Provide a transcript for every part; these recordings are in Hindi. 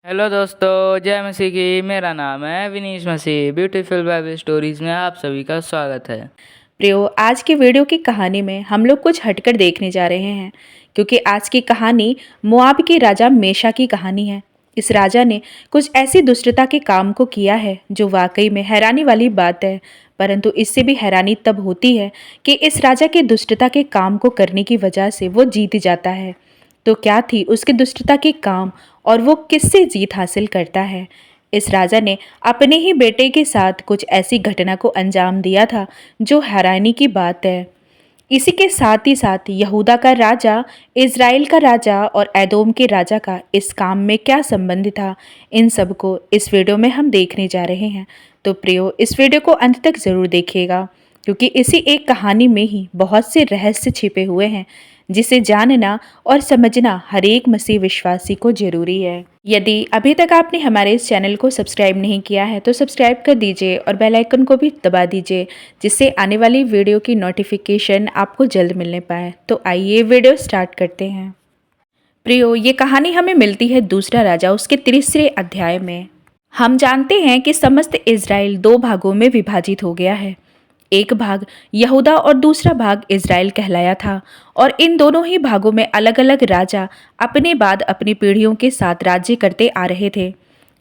हेलो दोस्तों, जय मसीह की। मेरा नाम है विनीश मसीह। ब्यूटीफुल बाइबल स्टोरीज में आप सभी का स्वागत है। प्रियो, आज की वीडियो की कहानी में हम लोग कुछ हटकर देखने जा रहे हैं, क्योंकि आज की कहानी मोआब के राजा मेशा की कहानी है। इस राजा ने कुछ ऐसी दुष्टता के काम को किया है जो वाकई में हैरानी वाली बात है। परंतु इससे भी हैरानी तब होती है कि इस राजा के दुष्टता के काम को करने की वजह से वो जीत जाता है। तो क्या थी उसके दुष्टता के काम और वो किससे जीत हासिल करता है? इस राजा ने अपने ही बेटे के साथ कुछ ऐसी घटना को अंजाम दिया था जो हैरानी की बात है। इसी के साथ ही साथ यहूदा का राजा, इज़राइल का राजा और एदोम के राजा का इस काम में क्या संबंध था, इन सब को इस वीडियो में हम देखने जा रहे हैं। तो प्रियो, इस वीडियो को अंत तक ज़रूर देखिएगा, क्योंकि इसी एक कहानी में ही बहुत से रहस्य छिपे हुए हैं जिसे जानना और समझना हर एक मसीह विश्वासी को जरूरी है। यदि अभी तक आपने हमारे इस चैनल को सब्सक्राइब नहीं किया है तो सब्सक्राइब कर दीजिए और बेल आइकन को भी दबा दीजिए, जिससे आने वाली वीडियो की नोटिफिकेशन आपको जल्द मिलने पाए। तो आइए वीडियो स्टार्ट करते हैं। प्रियो, ये कहानी हमें मिलती है दूसरा राजा उसके 30वें अध्याय में। हम जानते हैं कि समस्त इज़राइल दो भागों में विभाजित हो गया है। एक भाग यहूदा और दूसरा भाग इज़राइल कहलाया था, और इन दोनों ही भागों में अलग अलग राजा अपने बाद अपनी पीढ़ियों के साथ राज्य करते आ रहे थे।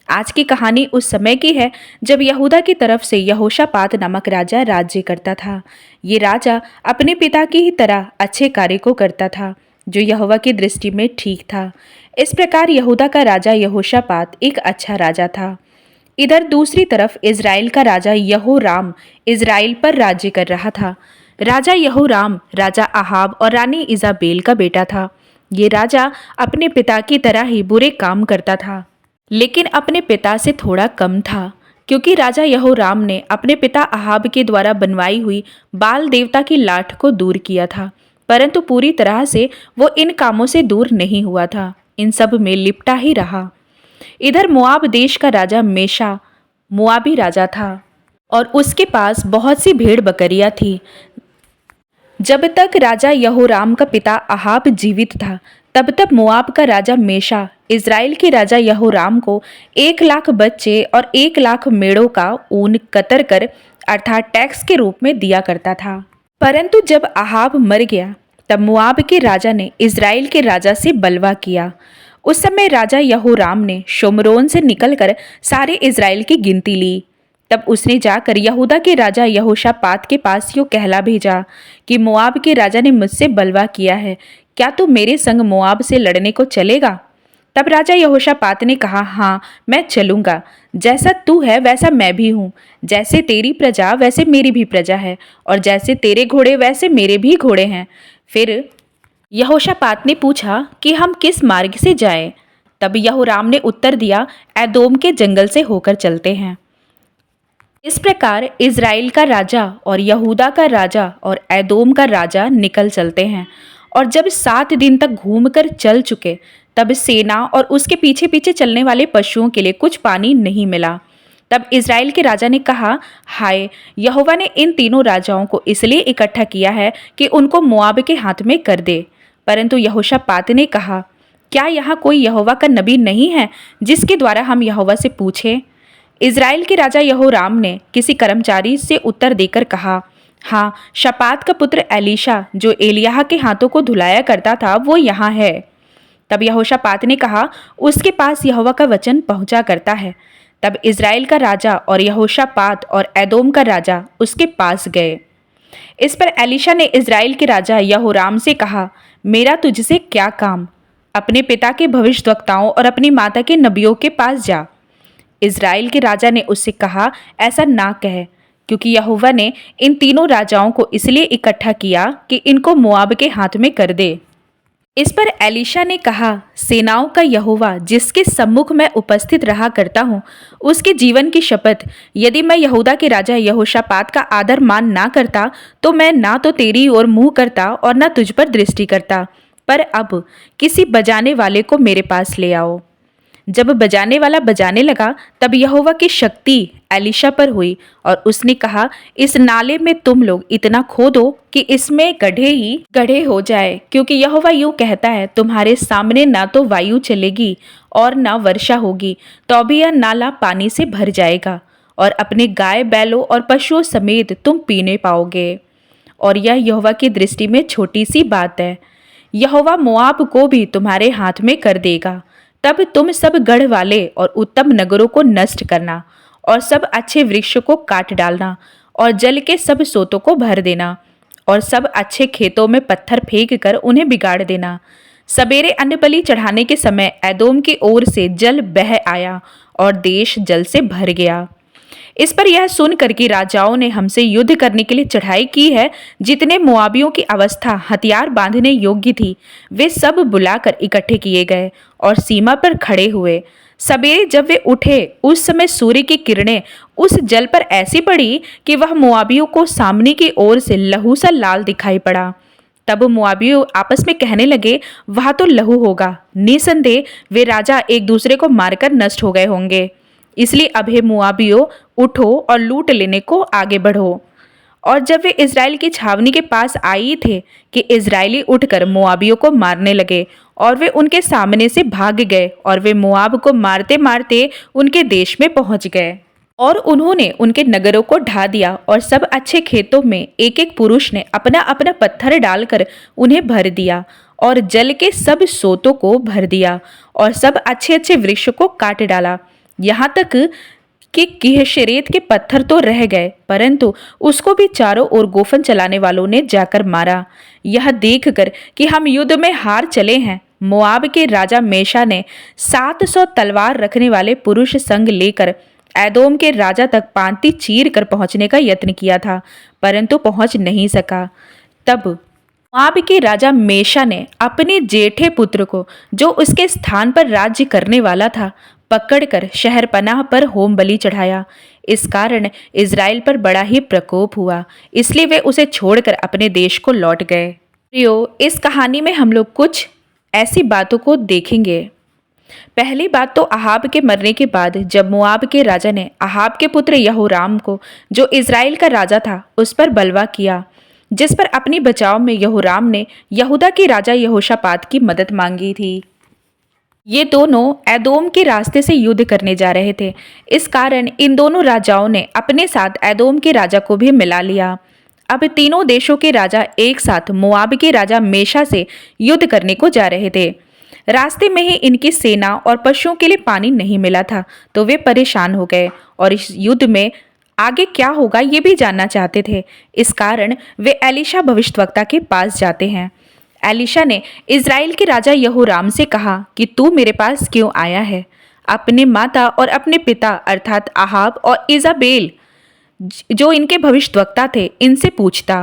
आज की कहानी उस समय की है जब यहूदा की तरफ से यहोशापात नामक राजा राज्य करता था। ये राजा अपने पिता की ही तरह अच्छे कार्य को करता था जो यहोवा की दृष्टि में ठीक था। इस प्रकार यहूदा का राजा यहोशापात एक अच्छा राजा था। इधर दूसरी तरफ इज़राइल का राजा यहोराम इज़राइल पर राज्य कर रहा था। राजा यहोराम राजा अहाब और रानी इज़ाबेल का बेटा था। ये राजा अपने पिता की तरह ही बुरे काम करता था, लेकिन अपने पिता से थोड़ा कम था, क्योंकि राजा यहोराम ने अपने पिता अहाब के द्वारा बनवाई हुई बाल देवता की लाठ को दूर किया था, परंतु पूरी तरह से वो इन कामों से दूर नहीं हुआ था, इन सब में लिपटा ही रहा। इधर मोआब देश का राजा मेशा मोआबी राजा था और उसके पास बहुत सी भेड़ बकरियां थी। जब तक राजा यहोराम का पिता अहाब जीवित था, तब तक मोआब का राजा मेशा इज़राइल के राजा यहोराम को 1,00,000 बच्चे और 1,00,000 मेढ़ों का ऊन कतर कर अर्थात टैक्स के रूप में दिया करता था। परंतु जब अहाब मर गया, तब मोआब के राजा ने इज़राइल के राजा से बलवा किया। उस समय राजा यहोराम ने शोमरोन से निकलकर सारे इज़राइल की गिनती ली। तब उसने जाकर यहूदा के राजा यहोशापात के पास यूँ कहला भेजा कि मोआब के राजा ने मुझसे बलवा किया है, क्या तू मेरे संग मोआब से लड़ने को चलेगा? तब राजा यहोशापात ने कहा, हाँ, मैं चलूँगा। जैसा तू है वैसा मैं भी हूँ। जैसे तेरी प्रजा वैसे मेरी भी प्रजा है, और जैसे तेरे घोड़े वैसे मेरे भी घोड़े हैं। फिर यहोशापात ने पूछा कि हम किस मार्ग से जाएं? तब यहोराम ने उत्तर दिया, एदोम के जंगल से होकर चलते हैं। इस प्रकार इज़राइल का राजा और यहूदा का राजा और एदोम का राजा निकल चलते हैं, और जब 7 दिन तक घूमकर चल चुके, तब सेना और उसके पीछे पीछे चलने वाले पशुओं के लिए कुछ पानी नहीं मिला। तब इज़राइल के राजा ने कहा, हाय, यहोवा ने इन तीनों राजाओं को इसलिए इकट्ठा किया है कि उनको मोआब के हाथ में कर दे। परंतु यहोशापात ने कहा, क्या यहाँ कोई यहोवा का नबी नहीं है जिसके द्वारा हम यहोवा से पूछें? इज़राइल के राजा यहोराम ने किसी कर्मचारी से उत्तर देकर कहा, हाँ, शापात का पुत्र एलीशा जो एलिय्याह के हाथों को धुलाया करता था वो यहाँ है। तब यहोशापात ने कहा, उसके पास यहोवा का वचन पहुँचा करता है। तब इज़राइल का राजा और यहोशापात और एदोम का राजा उसके पास गए। इस पर एलीशा ने इज़राइल के राजा यहोराम से कहा, मेरा तुझसे क्या काम? अपने पिता के भविष्यद्वक्ताओं और अपनी माता के नबियों के पास जा। इज़राइल के राजा ने उससे कहा, ऐसा ना कह, क्योंकि यहोवा ने इन तीनों राजाओं को इसलिए इकट्ठा किया कि इनको मोआब के हाथ में कर दे। इस पर एलीशा ने कहा, सेनाओं का यहोवा जिसके सम्मुख मैं उपस्थित रहा करता हूँ, उसके जीवन की शपथ, यदि मैं यहूदा के राजा यहोशापात का आदर मान ना करता, तो मैं ना तो तेरी ओर मुँह करता और ना तुझ पर दृष्टि करता। पर अब किसी बजाने वाले को मेरे पास ले आओ। जब बजाने वाला बजाने लगा तब यहोवा की शक्ति एलीशा पर हुई और उसने कहा, इस नाले में तुम लोग इतना खोदो कि इसमें गड्ढे ही गड्ढे हो जाए, क्योंकि यहोवा यूं कहता है, तुम्हारे सामने ना तो वायु चलेगी और ना वर्षा होगी, तो भी यह नाला पानी से भर जाएगा और अपने गाय बैलों और पशुओं समेत तुम पीने पाओगे। और यह यहोवा की दृष्टि में छोटी सी बात है। यहोवा मोआब को भी तुम्हारे हाथ में कर देगा। तब तुम सब गढ़ वाले और उत्तम नगरों को नष्ट करना और सब अच्छे वृक्ष को काट डालना और जल के सब सोतों को भर देना और सब अच्छे खेतों में पत्थर फेंक कर उन्हें बिगाड़ देना। सवेरे अन्नबलि चढ़ाने के समय एदोम की ओर से जल बह आया और देश जल से भर गया। इस पर यह सुनकर कि राजाओं ने हमसे युद्ध करने के लिए चढ़ाई की है, जितने मुआबियों की अवस्था हथियार बांधने योग्य थी, वे सब बुलाकर इकट्ठे किए गए और सीमा पर खड़े हुए। सवेरे जब वे उठे उस समय सूर्य की किरणें उस जल पर ऐसी पड़ी कि वह मुआबियों को सामने की ओर से लहू सा लाल दिखाई पड़ा। तब मुआबियों आपस में कहने लगे, वहां तो लहू होगा, निसंदेह वे राजा एक दूसरे को मारकर नष्ट हो गए होंगे। इसलिए अब हे मुआबियों, उठो और लूट लेने को आगे बढ़ो। और जब वे इज़राइल की छावनी के पास आई थे कि इज़राइली उठकर मुआबियों को मारने लगे और वे उनके सामने से भाग गए और वे मुआब को मारते मारते उनके देश में पहुंच गए और उन्होंने उनके नगरों को ढा दिया और सब अच्छे खेतों में एक एक पुरुष ने अपना अपना पत्थर डालकर उन्हें भर दिया और जल के सब सोतों को भर दिया और सब अच्छे अच्छे वृक्ष को काट डाला, यहाँ तक कि किहशरेत के पत्थर तो रह गए, परंतु उसको भी चारों ओर गोफन चलाने वालों ने जाकर मारा। यह देखकर कि हम युद्ध में हार चले हैं, मोआब के राजा मेशा ने 700 तलवार रखने वाले पुरुष संग लेकर एदोम के राजा तक पांति चीर कर पहुंचने का यत्न किया था, परंतु पहुंच नहीं सका। तब मोआब के राजा मेशा ने अपने जेठे पुत्र को, जो उसके स्थान पर राज्य करने वाला था, पकड़कर शहरपनाह पर होम बलि चढ़ाया। इस कारण इज़राइल पर बड़ा ही प्रकोप हुआ, इसलिए वे उसे छोड़कर अपने देश को लौट गए। प्रियो, इस कहानी में हम लोग कुछ ऐसी बातों को देखेंगे। पहली बात तो अहाब के मरने के बाद जब मोआब के राजा ने अहाब के पुत्र यहोराम को, जो इज़राइल का राजा था, उस पर बलवा किया, जिस पर अपनी बचाव में यहोराम ने यहूदा के राजा यहोशापात की मदद मांगी थी। ये दोनों एदोम के रास्ते से युद्ध करने जा रहे थे। इस कारण इन दोनों राजाओं ने अपने साथ एदोम के राजा को भी मिला लिया। अब तीनों देशों के राजा एक साथ मोआब के राजा मेशा से युद्ध करने को जा रहे थे। रास्ते में ही इनकी सेना और पशुओं के लिए पानी नहीं मिला था, तो वे परेशान हो गए और इस युद्ध में आगे क्या होगा ये भी जानना चाहते थे। इस कारण वे एलीशा भविष्यद्वक्ता के पास जाते हैं। एलीशा ने इज़राइल के राजा यहोराम से कहा कि तू मेरे पास क्यों आया है? अपने माता और अपने पिता अर्थात अहाब और इज़ाबेल, जो इनके भविष्यद्वक्ता थे, इनसे पूछता।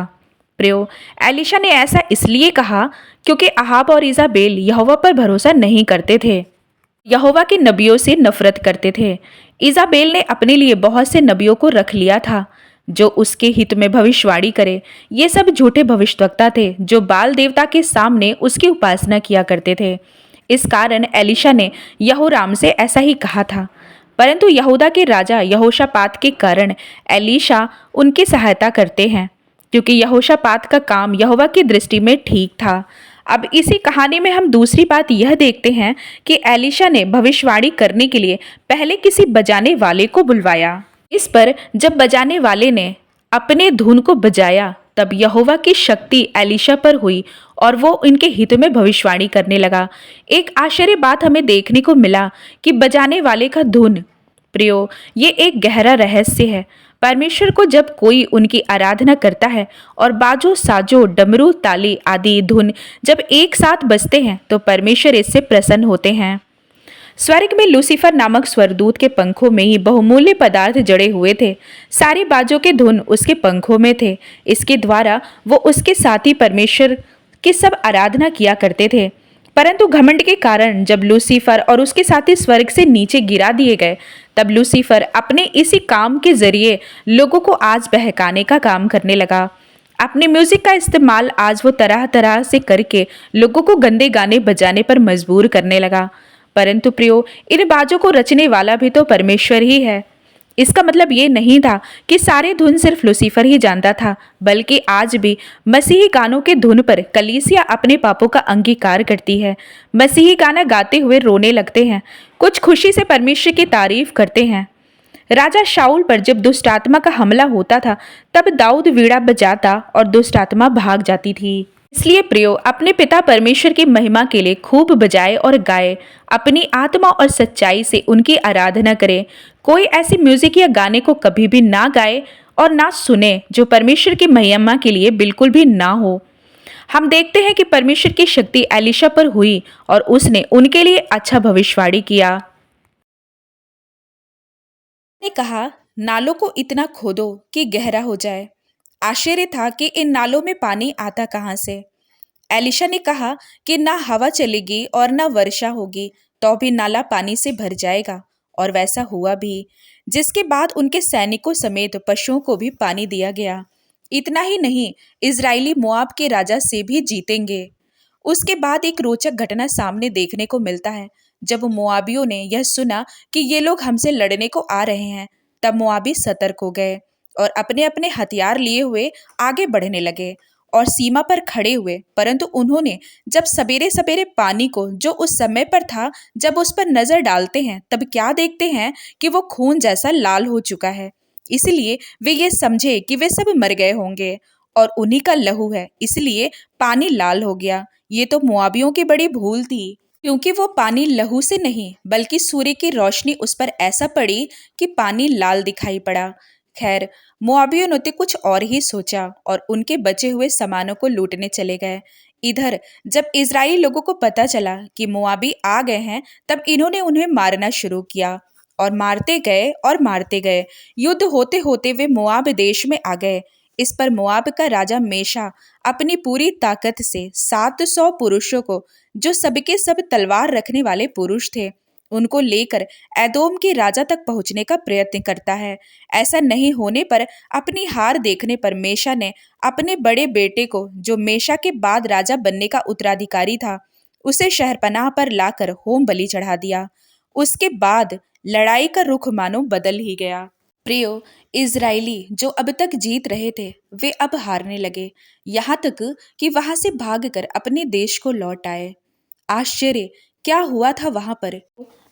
प्रियो, एलीशा ने ऐसा इसलिए कहा क्योंकि अहाब और इज़ाबेल यहोवा पर भरोसा नहीं करते थे, यहोवा के नबियों से नफरत करते थे। इज़ाबेल ने अपने लिए बहुत से नबियों को रख लिया था जो उसके हित में भविष्यवाणी करे। ये सब झूठे भविष्यद्वक्ता थे जो बाल देवता के सामने उसकी उपासना किया करते थे। इस कारण एलीशा ने यहोराम से ऐसा ही कहा था, परंतु यहूदा के राजा यहोशापात के कारण एलीशा उनकी सहायता करते हैं, क्योंकि यहोशापात का काम यहोवा की दृष्टि में ठीक था। अब इसी कहानी में हम दूसरी बात यह देखते हैं कि एलीशा ने भविष्यवाणी करने के लिए पहले किसी बजाने वाले को बुलवाया। इस पर जब बजाने वाले ने अपने धुन को बजाया, तब यहोवा की शक्ति एलीशा पर हुई और वो इनके हित में भविष्यवाणी करने लगा। एक आश्चर्य बात हमें देखने को मिला कि बजाने वाले का धुन, प्रियो, ये एक गहरा रहस्य है। परमेश्वर को जब कोई उनकी आराधना करता है और बाजो, साजो, डमरू, ताली आदि धुन जब एक साथ बजते हैं, तो परमेश्वर इससे प्रसन्न होते हैं। स्वर्ग में लूसीफर नामक स्वर्गदूत के पंखों में ही बहुमूल्य पदार्थ जड़े हुए थे। सारे बाजों के धुन उसके पंखों में थे। इसके द्वारा वो उसके साथी परमेश्वर की सब आराधना किया करते थे। परंतु घमंड के कारण जब लूसीफर और उसके साथी स्वर्ग से नीचे गिरा दिए गए, तब लूसीफर अपने इसी काम के जरिए लोगों को आज बहकाने का काम करने लगा। अपने म्यूजिक का इस्तेमाल आज वो तरह तरह से करके लोगों को गंदे गाने बजाने पर मजबूर करने लगा। परंतु प्रियो, इन बाजों को रचने वाला भी तो परमेश्वर ही है। इसका मतलब ये नहीं था कि सारे धुन सिर्फ लूसीफर ही जानता था, बल्कि आज भी मसीही गानों के धुन पर कलीसिया अपने पापों का अंगीकार करती है। मसीही गाना गाते हुए रोने लगते हैं, कुछ खुशी से परमेश्वर की तारीफ करते हैं। राजा शाऊल पर जब दुष्ट आत्मा का हमला होता था, तब दाऊद वीणा बजाता और दुष्ट आत्मा भाग जाती थी। इसलिए प्रियो, अपने पिता परमेश्वर की महिमा के लिए खूब बजाए और गाए, अपनी आत्मा और सच्चाई से उनकी आराधना करें। कोई ऐसी म्यूजिक या गाने को कभी भी ना गाए और ना सुने जो परमेश्वर की महिमा के लिए बिल्कुल भी ना हो। हम देखते हैं कि परमेश्वर की शक्ति एलिशा पर हुई और उसने उनके लिए अच्छा भविष्यवाणी किया। ने कहा, नालों को इतना खोदो कि गहरा हो जाए। आश्चर्य था कि इन नालों में पानी आता कहाँ से। एलिशा ने कहा कि ना हवा चलेगी और ना वर्षा होगी, तो भी नाला पानी से भर जाएगा। और वैसा हुआ भी, जिसके बाद उनके सैनिकों समेत पशुओं को भी पानी दिया गया। इतना ही नहीं, इजरायली मोआब के राजा से भी जीतेंगे। उसके बाद एक रोचक घटना सामने देखने को मिलता है। जब मोआबियों ने यह सुना कि ये लोग हमसे लड़ने को आ रहे हैं, तब मोआबी सतर्क हो गए और अपने अपने हथियार लिए हुए आगे बढ़ने लगे और सीमा पर खड़े हुए। परंतु उन्होंने जब सवेरे सवेरे पानी को, जो उस समय पर था, जब उस पर नजर डालते हैं, तब क्या देखते हैं कि वो खून जैसा लाल हो चुका है। इसलिए वे ये समझे कि वे सब मर गए होंगे और उन्हीं का लहू है, इसलिए पानी लाल हो गया। ये तो मोआबियों की बड़ी भूल थी, क्योंकि वो पानी लहू से नहीं बल्कि सूर्य की रोशनी उस पर ऐसा पड़ी कि पानी लाल दिखाई पड़ा। खैर, मोआबियों ने तो कुछ और ही सोचा और उनके बचे हुए सामानों को लूटने चले गए। इधर जब इजरायली लोगों को पता चला कि मोआबी आ गए हैं, तब इन्होंने उन्हें मारना शुरू किया और मारते गए और मारते गए। युद्ध होते होते वे मोआब देश में आ गए। इस पर मोआब का राजा मेशा अपनी पूरी ताकत से 700 पुरुषों को, जो सबके सब तलवार रखने वाले पुरुष थे, उनको लेकर एदोम के राजा तक पहुंचने का प्रयत्न करता है। ऐसा नहीं होने पर, अपनी हार देखने पर मेशा ने अपने बड़े बेटे को, जो मेशा के बाद राजा बनने का उत्तराधिकारी था, उसे शहरपनाह पर लाकर होम बलि चढ़ा दिया। उसके बाद लड़ाई का रुख मानो बदल ही गया। प्रियो, इजरायली जो अब तक जीत रहे थे, वे अब हारने लगे, यहाँ तक कि वहां से भागकर अपने देश को लौट आए। आश्चर्य क्या हुआ था वहां पर।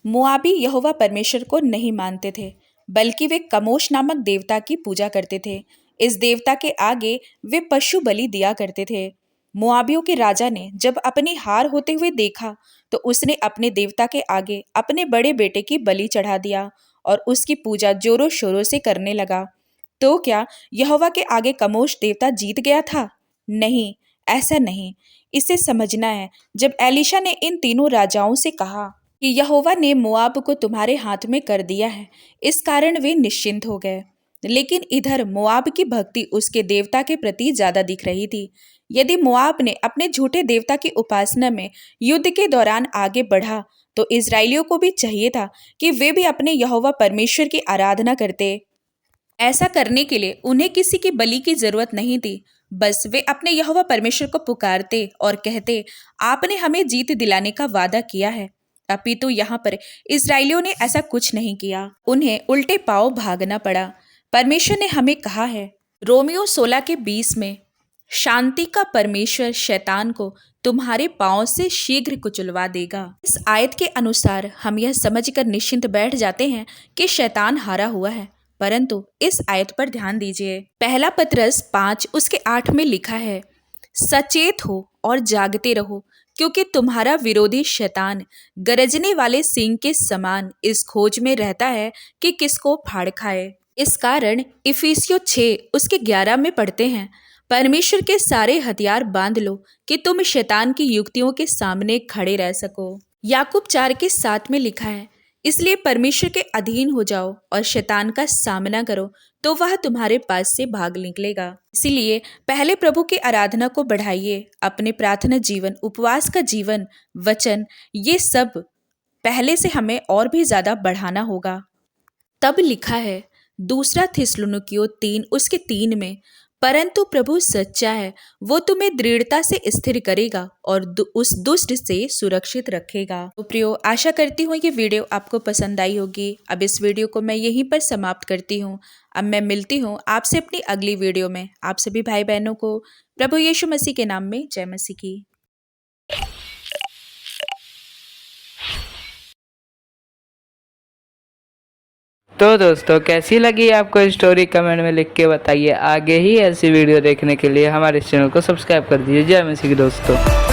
मोआबी यहोवा परमेश्वर को नहीं मानते थे, बल्कि वे कमोश नामक देवता की पूजा करते थे। इस देवता के आगे वे पशु बलि दिया करते थे। मोआबियों के राजा ने जब अपनी हार होते हुए देखा, तो उसने अपने देवता के आगे अपने बड़े बेटे की बलि चढ़ा दिया और उसकी पूजा जोरों शोरों से करने लगा। तो क्या यहोवा के आगे कमोश देवता जीत गया था? नहीं, ऐसा नहीं। इसे समझना है। जब एलिशा ने इन तीनों राजाओं से कहा कि यहोवा ने मोआब को तुम्हारे हाथ में कर दिया है, इस कारण वे निश्चिंत हो गए। लेकिन इधर मोआब की भक्ति उसके देवता के प्रति ज्यादा दिख रही थी। यदि मोआब ने अपने झूठे देवता की उपासना में युद्ध के दौरान आगे बढ़ा, तो इजरायलियों को भी चाहिए था कि वे भी अपने यहोवा परमेश्वर की आराधना करते। ऐसा करने के लिए उन्हें किसी की बलि की जरूरत नहीं थी। बस वे अपने यहोवा परमेश्वर को पुकारते और कहते, आपने हमें जीत दिलाने का वादा किया है। अपितु यहाँ पर इजरायलियों ने ऐसा कुछ नहीं किया, उन्हें उल्टे पांव भागना पड़ा। परमेश्वर ने हमें कहा है रोमियो 16:20 में, शांति का परमेश्वर शैतान को तुम्हारे पांव से शीघ्र कुचलवा देगा। इस आयत के अनुसार हम यह समझकर निश्चिंत बैठ जाते हैं कि शैतान हारा हुआ है। परंतु इस आयत पर ध्यान दीजिए। पहला पतरस 5 उसके 8 में लिखा है, सचेत हो और जागते रहो, क्योंकि तुम्हारा विरोधी शैतान गरजने वाले सिंह के समान इस खोज में रहता है कि किसको फाड़ खाए। इस कारण इफिसियों 6 उसके 11 में पढ़ते हैं, परमेश्वर के सारे हथियार बांध लो कि तुम शैतान की युक्तियों के सामने खड़े रह सको। याकूब 4:7 में लिखा है, इसलिए परमेश्वर के अधीन हो जाओ और शैतान का सामना करो, तो वह तुम्हारे पास से भाग निकलेगा। इसीलिए पहले प्रभु की आराधना को बढ़ाइए। अपने प्रार्थना जीवन, उपवास का जीवन, वचन, ये सब पहले से हमें और भी ज्यादा बढ़ाना होगा। तब लिखा है 2 थिस्सलुनीकियों 3 उसके 3 में, परंतु प्रभु सच्चा है, वो तुम्हें दृढ़ता से स्थिर करेगा और उस दुष्ट से सुरक्षित रखेगा। तो प्रियो, आशा करती हूँ ये वीडियो आपको पसंद आई होगी। अब इस वीडियो को मैं यहीं पर समाप्त करती हूँ। अब मैं मिलती हूँ आपसे अपनी अगली वीडियो में। आप सभी भाई बहनों को प्रभु यीशु मसीह के नाम में जय मसीह की। तो दोस्तों, कैसी लगी आपको स्टोरी कमेंट में लिख के बताइए। आगे ही ऐसी वीडियो देखने के लिए हमारे चैनल को सब्सक्राइब कर दीजिए। जय मसीह की दोस्तों।